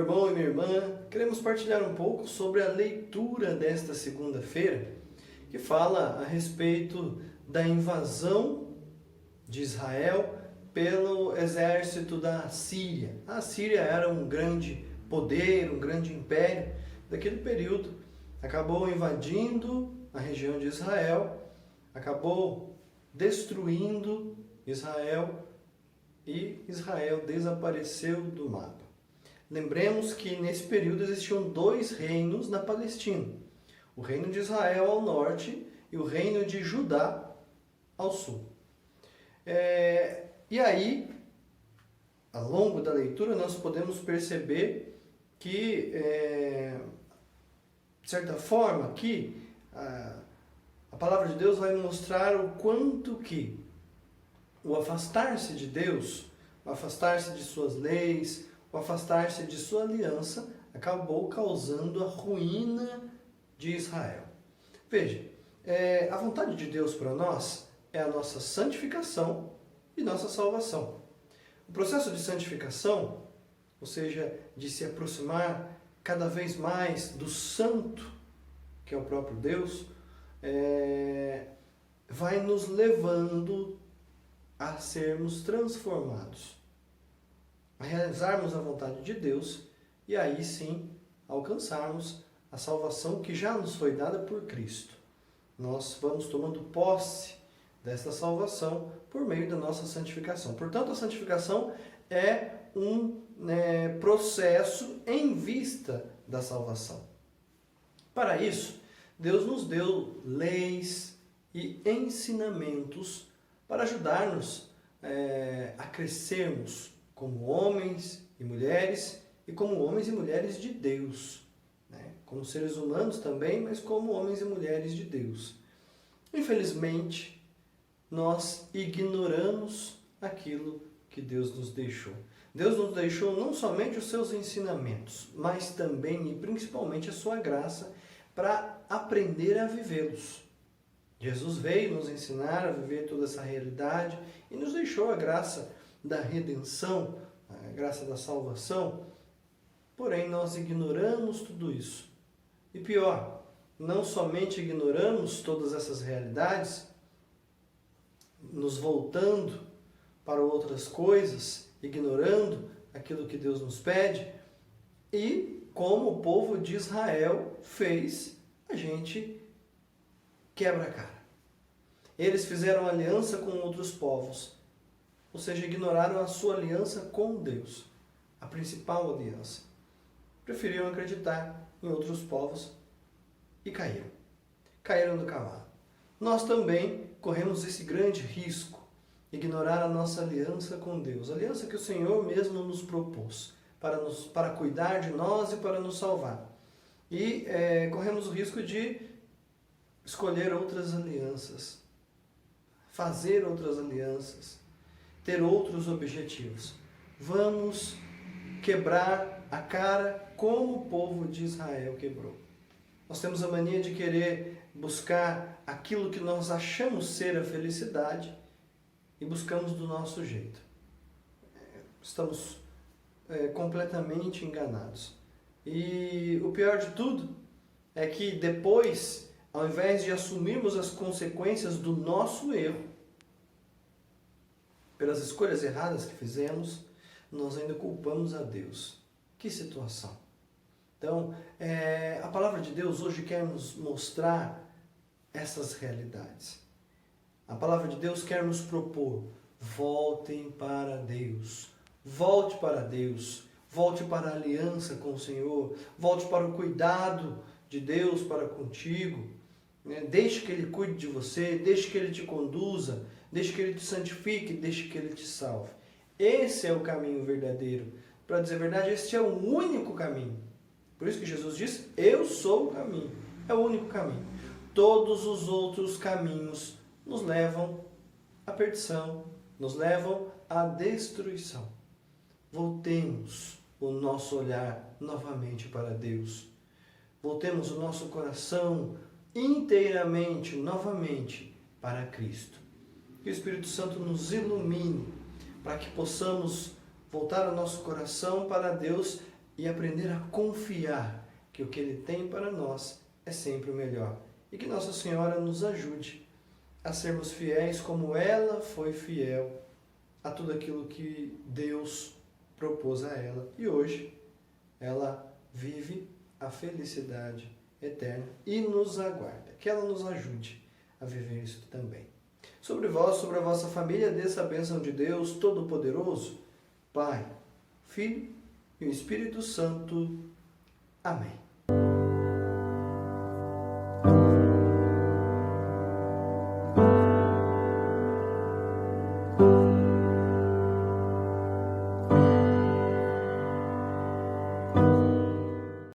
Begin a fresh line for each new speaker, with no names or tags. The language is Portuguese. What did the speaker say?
irmão e minha irmã, queremos partilhar um pouco sobre a leitura desta segunda-feira, que fala a respeito da invasão de Israel pelo exército da Síria. A Síria era um grande poder, um grande império daquele período. Acabou invadindo a região de Israel, acabou destruindo Israel e Israel desapareceu do mapa. Lembremos que nesse período existiam dois reinos na Palestina. O reino de Israel ao norte e o reino de Judá ao sul. E aí, ao longo da leitura, nós podemos perceber que, de certa forma, aqui, a palavra de Deus vai mostrar o quanto que o afastar-se de Deus, o afastar-se de suas leis, o afastar-se de sua aliança, acabou causando a ruína de Israel. Veja, a vontade de Deus para nós é a nossa santificação e nossa salvação. O processo de santificação, ou seja, de se aproximar cada vez mais do santo, que é o próprio Deus, vai nos levando a sermos transformados, a realizarmos a vontade de Deus e aí sim alcançarmos a salvação que já nos foi dada por Cristo. Nós vamos tomando posse desta salvação por meio da nossa santificação. Portanto, a santificação é um processo em vista da salvação. Para isso, Deus nos deu leis e ensinamentos para ajudar-nos a crescermos como homens e mulheres e como homens e mulheres de Deus. Como seres humanos também, mas como homens e mulheres de Deus. Infelizmente, nós ignoramos aquilo que Deus nos deixou. Deus nos deixou não somente os seus ensinamentos, mas também e principalmente a sua graça para aprender a vivê-los. Jesus veio nos ensinar a viver toda essa realidade e nos deixou a graça da redenção, a graça da salvação. Porém, nós ignoramos tudo isso. E pior, não somente ignoramos todas essas realidades, nos voltando para outras coisas, ignorando aquilo que Deus nos pede, e como o povo de Israel fez, a gente quebra a cara. Eles fizeram aliança com outros povos, ou seja, ignoraram a sua aliança com Deus, a principal aliança. Preferiram acreditar em outros povos e caíram. Caíram do cavalo. Nós também corremos esse grande risco, ignorar a nossa aliança com Deus, a aliança que o Senhor mesmo nos propôs para cuidar de nós e para nos salvar. E corremos o risco de escolher outras alianças, fazer outras alianças, ter outros objetivos. Vamos quebrar a cara como o povo de Israel quebrou. Nós temos a mania de querer buscar aquilo que nós achamos ser a felicidade e buscamos do nosso jeito. Estamos completamente enganados. E o pior de tudo é que depois, ao invés de assumirmos as consequências do nosso erro, pelas escolhas erradas que fizemos, nós ainda culpamos a Deus. Que situação! Então, a palavra de Deus hoje quer nos mostrar essas realidades. A palavra de Deus quer nos propor: voltem para Deus, volte para Deus, volte para a aliança com o Senhor, volte para o cuidado de Deus para contigo. Deixe que Ele cuide de você, deixe que Ele te conduza, deixe que Ele te santifique, deixe que Ele te salve. Esse é o caminho verdadeiro. Para dizer a verdade, este é o único caminho. Por isso que Jesus diz: eu sou o caminho. É o único caminho. Todos os outros caminhos nos levam à perdição, nos levam à destruição. Voltemos o nosso olhar novamente para Deus. Voltemos o nosso coração inteiramente, novamente, para Cristo. Que o Espírito Santo nos ilumine para que possamos voltar o nosso coração para Deus e aprender a confiar que o que Ele tem para nós é sempre o melhor. E que Nossa Senhora nos ajude a sermos fiéis como ela foi fiel a tudo aquilo que Deus propôs a ela. E hoje ela vive a felicidade eterna e nos aguarda. Que ela nos ajude a viver isso também. Sobre vós, sobre a vossa família, desça a bênção de Deus Todo-Poderoso, Pai, Filho e o Espírito Santo. Amém.